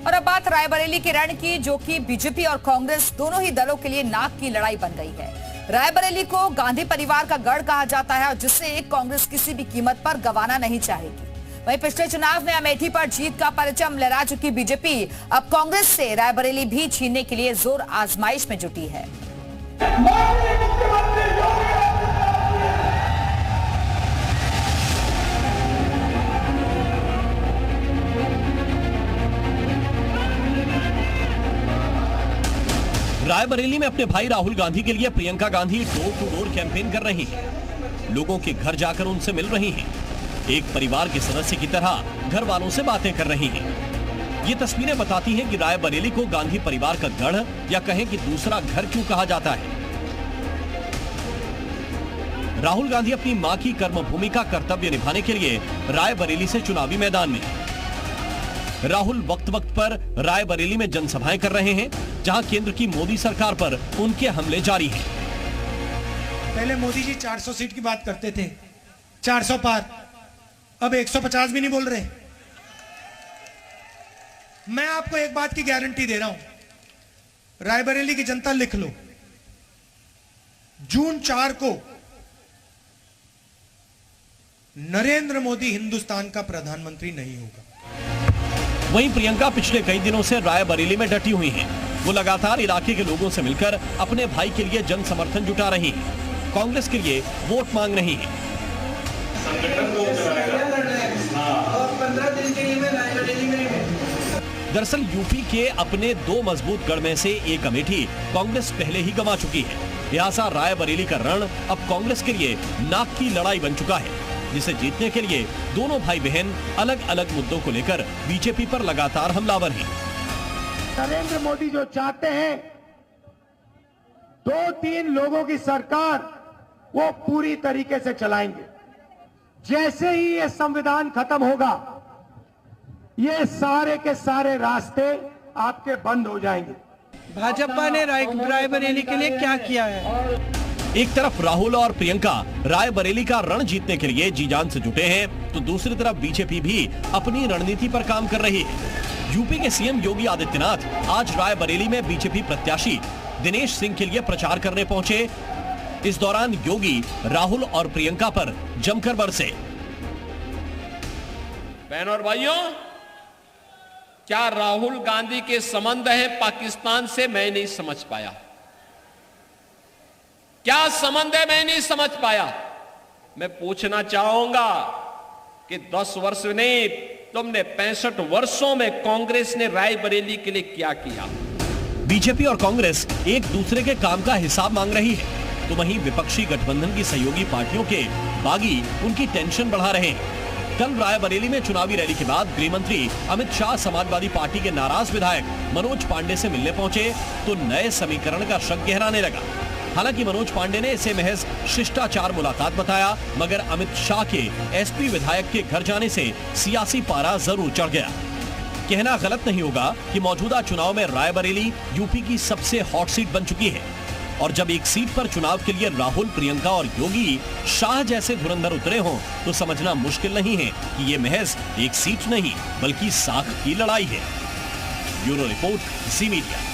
और अब बात रायबरेली के रण की, जो कि बीजेपी और कांग्रेस दोनों ही दलों के लिए नाक की लड़ाई बन गई है। रायबरेली को गांधी परिवार का गढ़ कहा जाता है और जिसे कांग्रेस किसी भी कीमत पर गंवाना नहीं चाहेगी। वहीं पिछले चुनाव में अमेठी पर जीत का परचम लहरा चुकी बीजेपी अब कांग्रेस से रायबरेली भी छीनने के लिए जोर आजमाइश में जुटी है। रायबरेली में अपने भाई राहुल गांधी के लिए Priyanka Gandhi door to door campaign कर रही हैं। लोगों के घर जाकर उनसे मिल रही हैं। एक परिवार के सदस्य की तरह घर वालों से बातें कर रही हैं। ये तस्वीरें बताती हैं कि रायबरेली को गांधी परिवार का गढ़ या कहें कि दूसरा घर क्यों कहा जाता है। राहुल गांधी अपनी मां की कर्मभूमि का कर्तव्य निभाने के लिए रायबरेली से चुनावी मैदान में। राहुल वक्त वक्त पर रायबरेली में जनसभाएं कर रहे हैं, जहां केंद्र की मोदी सरकार पर उनके हमले जारी हैं। पहले मोदी जी 400 सीट की बात करते थे, 400 पार, अब 150 भी नहीं बोल रहे। मैं आपको एक बात की गारंटी दे रहा हूं, रायबरेली की जनता लिख लो, जून 4 को नरेंद्र मोदी हिंदुस्तान का प्रधानमंत्री नहीं होगा। वहीं प्रियंका पिछले कई दिनों से रायबरेली में डटी हुई हैं। वो लगातार इलाके के लोगों से मिलकर अपने भाई के लिए जन समर्थन जुटा रही हैं। कांग्रेस के लिए वोट मांग रही हैं। दरअसल यूपी के अपने 2 मजबूत गढ़ में से एक अमेठी कांग्रेस पहले ही गंवा चुकी है। लिहाजा रायबरेली का रण अब कांग्रेस के लिए नाक की लड़ाई बन चुका है, जिसे जीतने के लिए दोनों भाई बहन अलग अलग मुद्दों को लेकर बीजेपी पर लगातार हमलावर हैं। नरेंद्र मोदी जो चाहते हैं 2-3 लोगों की सरकार, वो पूरी तरीके से चलाएंगे। जैसे ही ये संविधान खत्म होगा, ये सारे के सारे रास्ते आपके बंद हो जाएंगे। भाजपा ने रायबरेली के लिए क्या किया है? एक तरफ राहुल और प्रियंका रायबरेली का रण जीतने के लिए जी जान से जुटे हैं, तो दूसरी तरफ बीजेपी भी अपनी रणनीति पर काम कर रही है। यूपी के सीएम योगी आदित्यनाथ आज रायबरेली में बीजेपी प्रत्याशी दिनेश सिंह के लिए प्रचार करने पहुंचे। इस दौरान योगी राहुल और प्रियंका पर जमकर बरसे। बहनों और भाइयों, क्या राहुल गांधी के संबंध है पाकिस्तान से? मैं नहीं समझ पाया। क्या संबंध है? मैं नहीं समझ पाया। मैं पूछना चाहूंगा कि 10 वर्ष नहीं, तुमने 65 वर्षों में कांग्रेस ने रायबरेली के लिए क्या किया? बीजेपी और कांग्रेस एक दूसरे के काम का हिसाब मांग रही है, तो वहीं विपक्षी गठबंधन की सहयोगी पार्टियों के बागी उनकी टेंशन बढ़ा रहे हैं। कल रायबरेली में चुनावी रैली के बाद गृह मंत्री अमित शाह समाजवादी पार्टी के नाराज विधायक मनोज पांडे से मिलने पहुंचे, तो नए समीकरण का शक गहराने लगा। हालांकि मनोज पांडे ने इसे महज शिष्टाचार मुलाकात बताया, मगर अमित शाह के एसपी विधायक के घर जाने से सियासी पारा जरूर चढ़ गया। कहना गलत नहीं होगा कि मौजूदा चुनाव में रायबरेली यूपी की सबसे हॉट सीट बन चुकी है, और जब एक सीट पर चुनाव के लिए राहुल, प्रियंका और योगी शाह जैसे धुरंधर उतरे हों, तो समझना मुश्किल नहीं है कि ये महज एक सीट नहीं बल्कि साख की लड़ाई है। ब्यूरो रिपोर्ट, जी मीडिया।